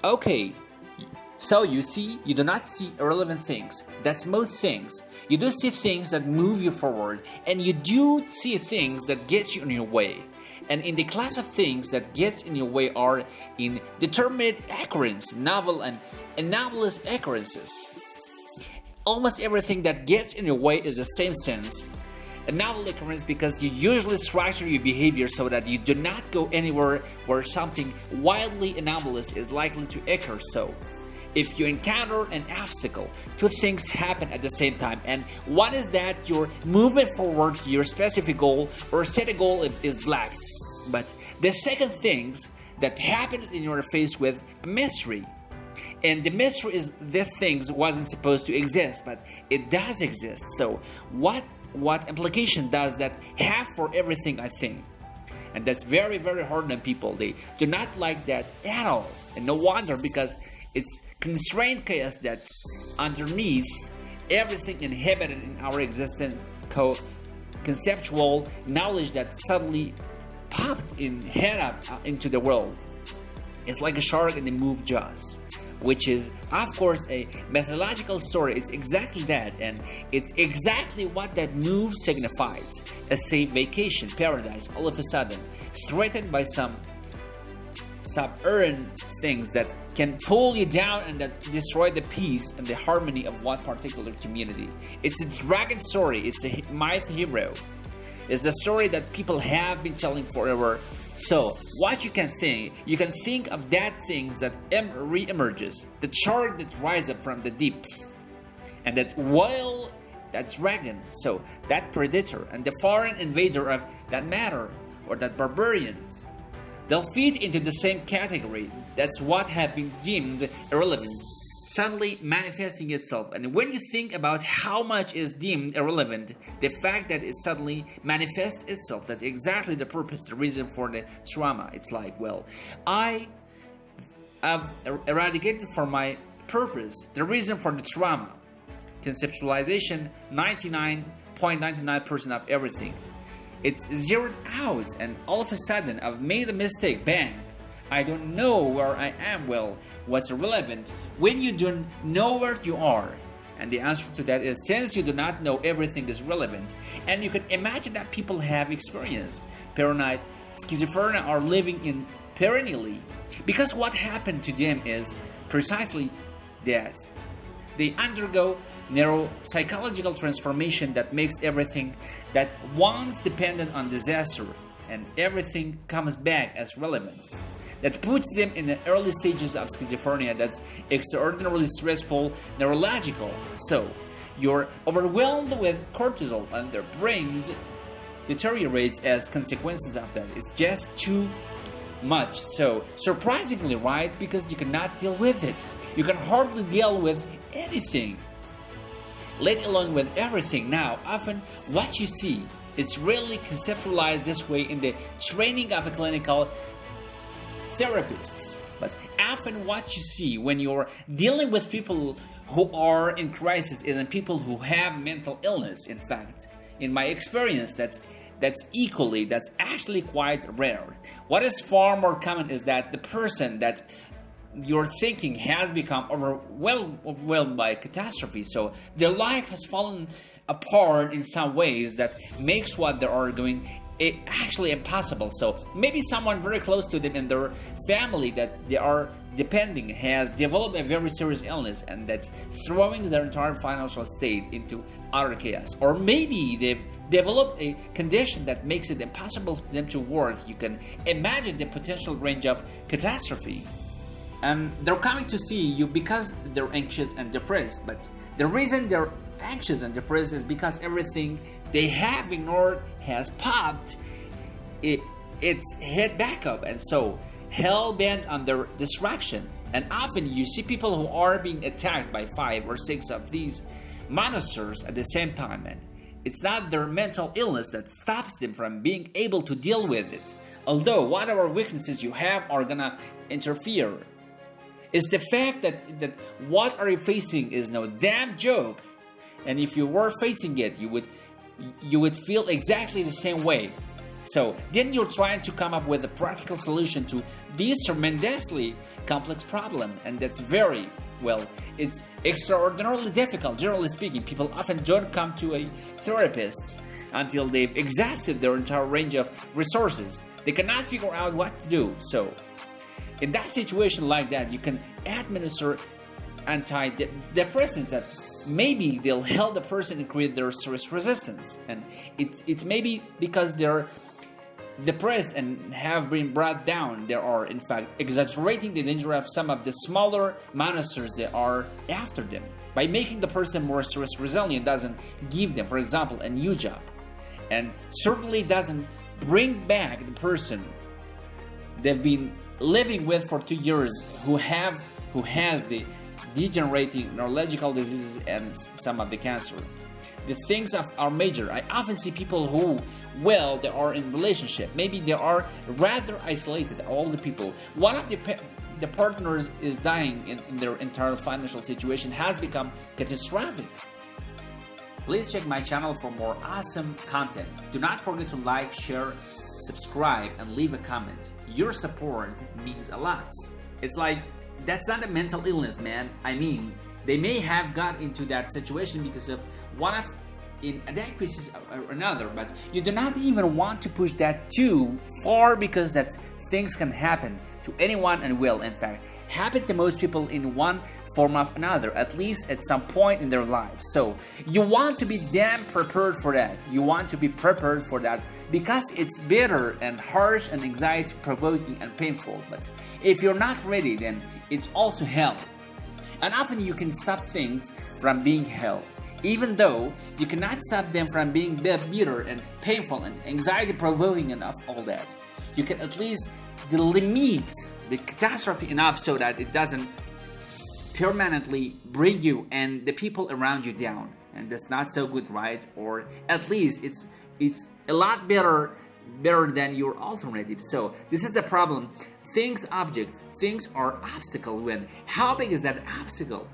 Okay, so you see, you do not see irrelevant things. That's most things. You do see things that move you forward, and you do see things that get you in your way. And in the class of things that gets in your way are indeterminate occurrence, novel and anomalous occurrences. Almost everything that gets in your way is the same sense. A novel occurrence because you usually structure your behavior so that you do not go anywhere where something wildly anomalous is likely to occur. So, if you encounter an obstacle, two things happen at the same time, and one is that your movement forward to your specific goal or set a goal is blocked. But the second thing that happens in your face with a mystery. And the mystery is this thing wasn't supposed to exist, but it does exist. So what implication does that have for everything, I think? And that's very, very hard on people. They do not like that at all. And no wonder, because it's constrained chaos that's underneath everything inhibited in our existence, conceptual knowledge that suddenly popped in head up into the world. It's like a shark in the movie Jaws, which is, of course, a mythological story. It's exactly that, and it's exactly what that move signified. A safe vacation, paradise, all of a sudden, threatened by some subterranean things that can pull you down and that destroy the peace and the harmony of one particular community. It's a dragon story. It's a myth hero. It's the story that people have been telling forever. So, what you can think of that things that re-emerges, the shark that rises up from the deeps, and that whale, that dragon, so that predator, and the foreign invader of that matter, or that barbarian. They'll fit into the same category. That's what have been deemed irrelevant, suddenly manifesting itself. And when you think about how much is deemed irrelevant, the fact that it suddenly manifests itself, that's exactly the purpose, the reason for the trauma. It's like, well, I have eradicated from my purpose the reason for the trauma. Conceptualization, 99.99% of everything. It's zeroed out, and all of a sudden I've made a mistake. Bang! I don't know where I am. Well, what's relevant when you don't know where you are? And the answer to that is, since you do not know, everything is relevant. And you can imagine that people have experienced paranoid schizophrenia are living in perennially, because what happened to them is precisely that. They undergo neuropsychological transformation that makes everything that once dependent on disaster and everything comes back as relevant. That puts them in the early stages of schizophrenia that's extraordinarily stressful, neurological. So, you're overwhelmed with cortisol and their brains deteriorates as consequences of that. It's just too much. So, surprisingly, right? Because you cannot deal with it. You can hardly deal with anything, let alone with everything. Now, often what you see, it's really conceptualized this way in the training of a clinical therapists. But often what you see when you're dealing with people who are in crisis isn't people who have mental illness. In fact, in my experience, that's actually quite rare. What is far more common is that the person that you're thinking has become overwhelmed by catastrophe. So their life has fallen apart in some ways that makes what they are doing actually impossible. So maybe someone very close to them in their family that they are depending has developed a very serious illness, and that's throwing their entire financial state into utter chaos. Or maybe they've developed a condition that makes it impossible for them to work. You can imagine the potential range of catastrophe. And they're coming to see you because they're anxious and depressed. But the reason they're anxious and depressed is because everything they have ignored has popped its head back up, and so hell-bent on their distraction. And often you see people who are being attacked by 5 or 6 of these monsters at the same time, and it's not their mental illness that stops them from being able to deal with it. Although whatever weaknesses you have are gonna interfere. It's the fact that what are you facing is no damn joke. And if you were facing it, you would feel exactly the same way. So then you're trying to come up with a practical solution to this tremendously complex problem, and that's very, well, it's extraordinarily difficult. Generally speaking, people often don't come to a therapist until they've exhausted their entire range of resources. They cannot figure out what to do. So in that situation like that, you can administer antidepressants that maybe they'll help the person increase their stress resistance. And it's maybe because they're depressed and have been brought down, they are in fact exaggerating the danger of some of the smaller monsters that are after them. By making the person more stress resilient doesn't give them, for example, a new job, and certainly doesn't bring back the person they've been living with for 2 years who has the degenerating neurological diseases and some of the cancer. The things are major. I often see people who, well, they are in relationship. Maybe they are rather isolated, all the people. One of the partners is dying in their entire financial situation has become catastrophic. Please check my channel for more awesome content. Do not forget to like, share, subscribe, and leave a comment. Your support means a lot. It's like, that's not a mental illness, man. I mean, they may have got into that situation because of one of inadequacies or another, but you do not even want to push that too far, because that's things can happen to anyone and will, in fact, happen to most people in one form of another, at least at some point in their lives. So you want to be damn prepared for that. You want to be prepared for that because it's bitter and harsh and anxiety provoking and painful. But if you're not ready, then it's also hell. And often you can stop things from being hell, even though you cannot stop them from being bitter and painful and anxiety-provoking enough, all that. You can at least delimit the catastrophe enough so that it doesn't permanently bring you and the people around you down. And that's not so good, right? Or at least it's a lot better than your alternative. So this is a problem. Things are obstacle when. How big is that obstacle?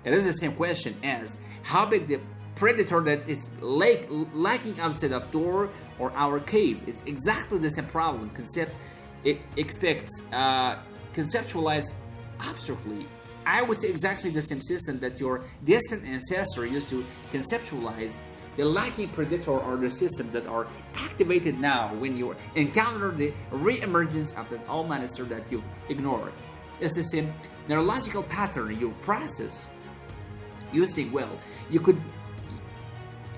It is the same question as how big the predator that is lacking outside of door or our cave. It's exactly the same problem. It expects conceptualized abstractly. I would say exactly the same system that your distant ancestor used to conceptualize. The lacking predator or the system that are activated now when you encounter the re-emergence of that old monster that you've ignored. It's the same neurological pattern you process. You think, well,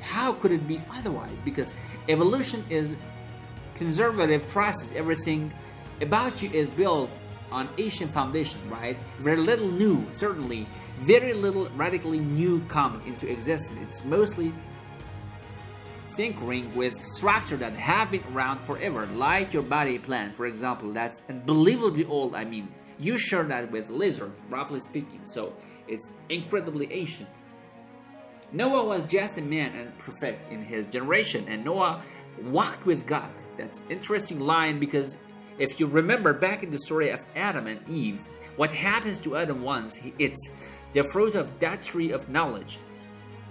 how could it be otherwise? Because evolution is conservative process. Everything about you is built on ancient foundation, right? Very little new, certainly very little radically new comes into existence. It's mostly tinkering with structure that have been around forever, like your body plan, for example. That's unbelievably old. I mean, you share that with lizard, roughly speaking, so it's incredibly ancient. Noah was just a man and perfect in his generation, and Noah walked with God. That's interesting line, because if you remember back in the story of Adam and Eve, what happens to Adam once he eats the fruit of that tree of knowledge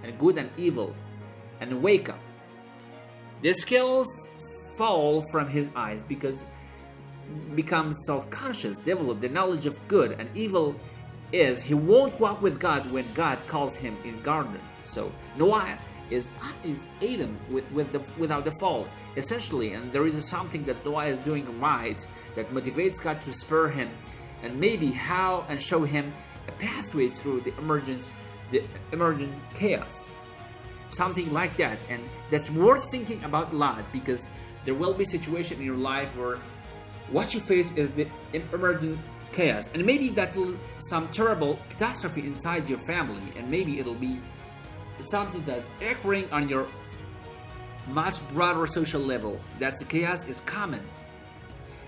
and good and evil and wake up, the scales fall from his eyes because becomes self-conscious, develop the knowledge of good and evil is he won't walk with God when God calls him in garden. So Noah is Adam without the fall, essentially, and there is something that Noah is doing right that motivates God to spare him and maybe how and show him a pathway through the emergent chaos. Something like that, and that's worth thinking about a lot, because there will be situation in your life where what you face is the emergent chaos, and maybe that will some terrible catastrophe inside your family, and maybe it'll be something that occurring on your much broader social level. That the chaos is common,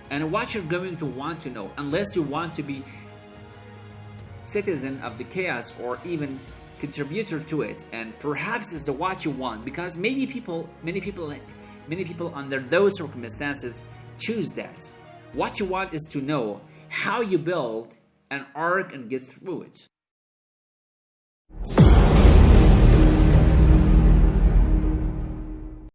and what you're going to want to know, unless you want to be citizen of the chaos or even contributor to it, and perhaps it's what you want, because many people under those circumstances choose that. What you want is to know how you build an arc and get through it.